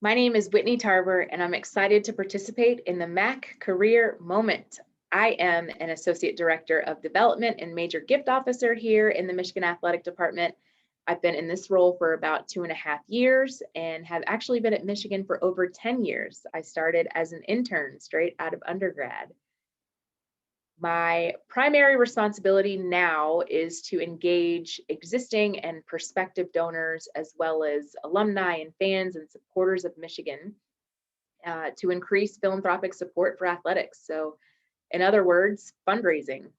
My name is Whitney Tarver, and I'm excited to participate in the MACC Career Moment. I am an Associate Director of Development and Major Gift Officer here in the Michigan Athletic Department. I've been in this role for about 2.5 years and have actually been at Michigan for over 10 years. I started as an intern straight out of undergrad. My primary responsibility now is to engage existing and prospective donors, as well as alumni and fans and supporters of Michigan, to increase philanthropic support for athletics. So, in other words, fundraising.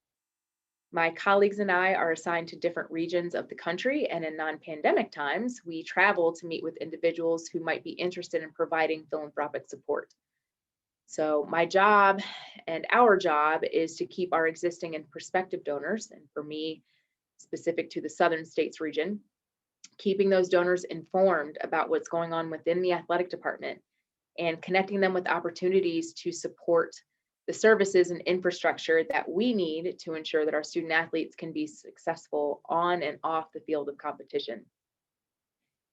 My colleagues and I are assigned to different regions of the country, and in non-pandemic times, we travel to meet with individuals who might be interested in providing philanthropic support. So my job and our job is to keep our existing and prospective donors, and for me, specific to the Southern States region, keeping those donors informed about what's going on within the athletic department and connecting them with opportunities to support the services and infrastructure that we need to ensure that our student athletes can be successful on and off the field of competition.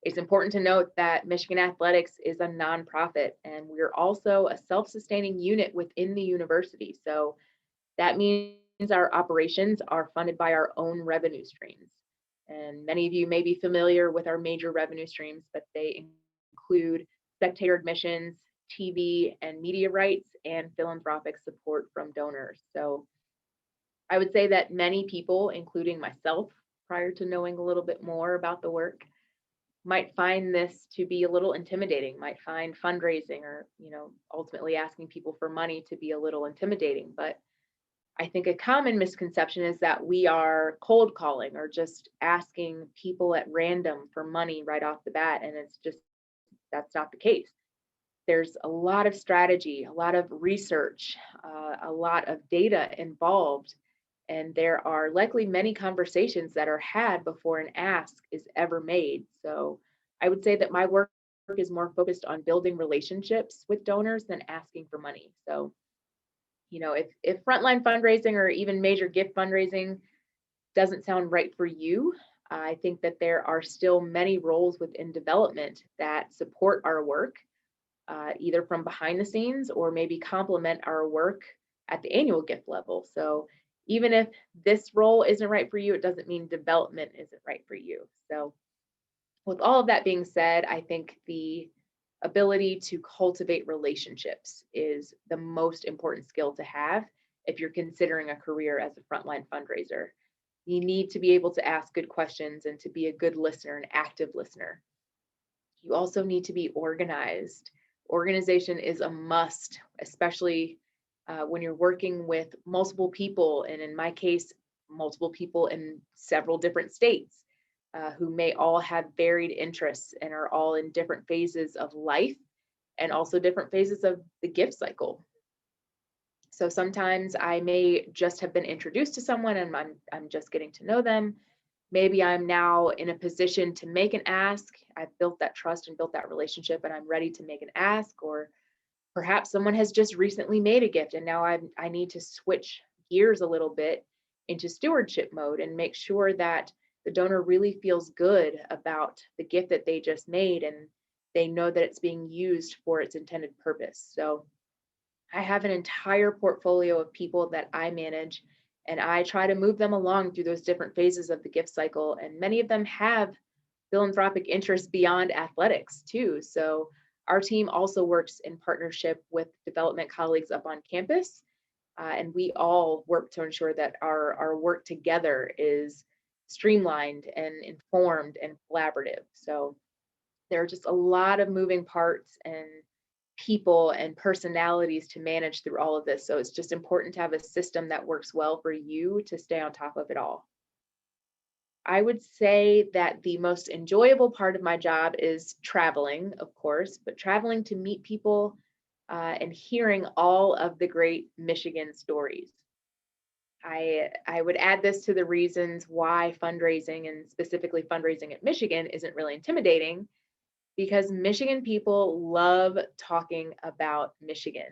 It's important to note that Michigan Athletics is a nonprofit, and we're also a self-sustaining unit within the university. So that means our operations are funded by our own revenue streams. And many of you may be familiar with our major revenue streams, but they include spectator admissions, TV and media rights, and philanthropic support from donors. So I would say that many people, including myself, prior to knowing a little bit more about the work, might find this to be a little intimidating, might find fundraising or, ultimately asking people for money to be a little intimidating. But I think a common misconception is that we are cold calling or just asking people at random for money right off the bat. And that's not the case. There's a lot of strategy, a lot of research, a lot of data involved. And there are likely many conversations that are had before an ask is ever made. So I would say that my work is more focused on building relationships with donors than asking for money. So, if frontline fundraising or even major gift fundraising doesn't sound right for you, I think that there are still many roles within development that support our work, either from behind the scenes or maybe complement our work at the annual gift level. So even if this role isn't right for you, it doesn't mean development isn't right for you. So with all of that being said, I think the ability to cultivate relationships is the most important skill to have if you're considering a career as a frontline fundraiser. You need to be able to ask good questions and to be a good listener, an active listener. You also need to be organized. Organization is a must, especially when you're working with multiple people, and in my case, multiple people in several different states who may all have varied interests and are all in different phases of life and also different phases of the gift cycle. So sometimes I may just have been introduced to someone and I'm just getting to know them. Maybe I'm now in a position to make an ask. I've built that trust and built that relationship and I'm ready to make an ask, or perhaps someone has just recently made a gift and now I need to switch gears a little bit into stewardship mode and make sure that the donor really feels good about the gift that they just made and they know that it's being used for its intended purpose. So I have an entire portfolio of people that I manage, and I try to move them along through those different phases of the gift cycle. And many of them have philanthropic interests beyond athletics too. So our team also works in partnership with development colleagues up on campus, and we all work to ensure that our work together is streamlined and informed and collaborative. So there are just a lot of moving parts and people and personalities to manage through all of this. So it's just important to have a system that works well for you to stay on top of it all. I would say that the most enjoyable part of my job is traveling, of course, but traveling to meet people and hearing all of the great Michigan stories. I would add this to the reasons why fundraising, and specifically fundraising at Michigan, isn't really intimidating, because Michigan people love talking about Michigan.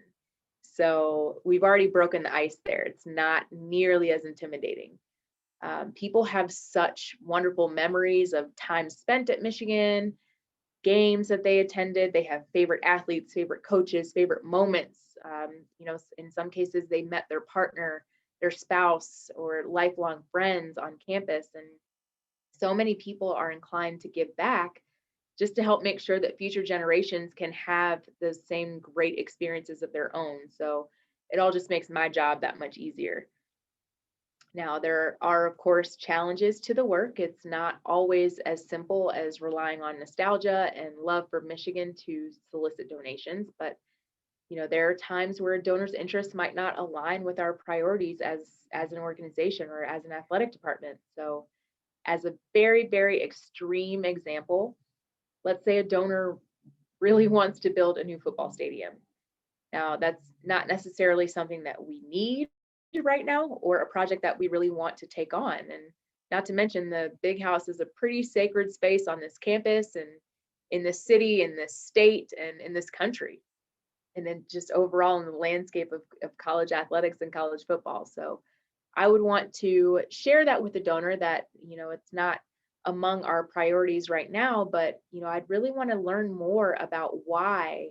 So we've already broken the ice there. It's not nearly as intimidating. People have such wonderful memories of time spent at Michigan, games that they attended. They have favorite athletes, favorite coaches, favorite moments. In some cases, they met their partner, their spouse, or lifelong friends on campus. And so many people are inclined to give back just to help make sure that future generations can have the same great experiences of their own. So it all just makes my job that much easier. Now, there are, of course, challenges to the work. It's not always as simple as relying on nostalgia and love for Michigan to solicit donations, but there are times where donors' interests might not align with our priorities as an organization or as an athletic department. So, as a very, very extreme example, let's say a donor really wants to build a new football stadium. Now, that's not necessarily something that we need right now or a project that we really want to take on. And not to mention, the big house is a pretty sacred space on this campus and in this city, in this state, and in this country. And then just overall in the landscape of college athletics and college football. So I would want to share that with the donor that, it's not among our priorities right now, but, I'd really want to learn more about why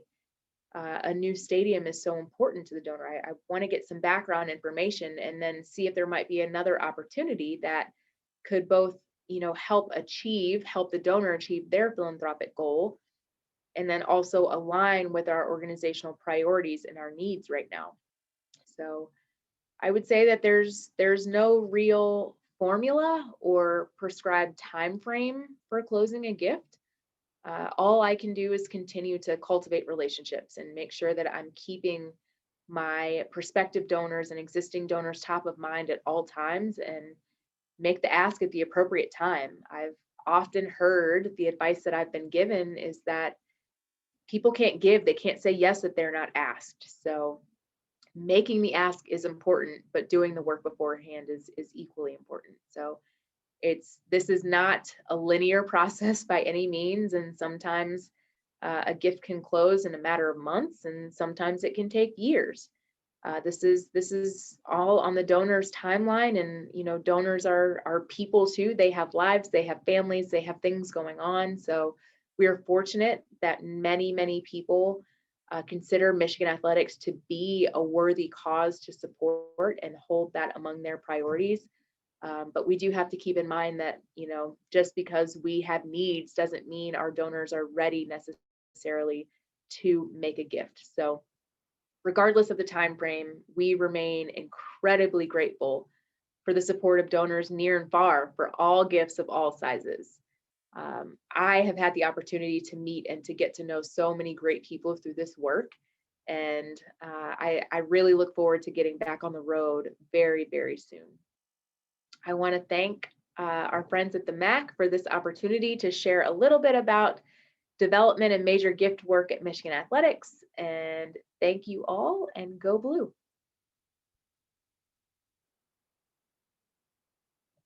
a new stadium is so important to the donor. I want to get some background information and then see if there might be another opportunity that could both, help the donor achieve their philanthropic goal, and then also align with our organizational priorities and our needs right now. So I would say that there's no real formula or prescribed time frame for closing a gift. All I can do is continue to cultivate relationships and make sure that I'm keeping my prospective donors and existing donors top of mind at all times and make the ask at the appropriate time. I've often heard the advice that I've been given is that people can't give, they can't say yes if they're not asked. So making the ask is important, but doing the work beforehand is equally important. So this is not a linear process by any means, and sometimes a gift can close in a matter of months, and sometimes it can take years. This is all on the donor's timeline, and donors are people too. They have lives, they have families, they have things going on. So we are fortunate that many people consider Michigan athletics to be a worthy cause to support and hold that among their priorities. But we do have to keep in mind that, just because we have needs doesn't mean our donors are ready necessarily to make a gift. So regardless of the time frame, we remain incredibly grateful for the support of donors near and far for all gifts of all sizes. I have had the opportunity to meet and to get to know so many great people through this work. And I really look forward to getting back on the road very, very soon. I want to thank our friends at the MACC for this opportunity to share a little bit about development and major gift work at Michigan Athletics. And thank you all, and go Blue.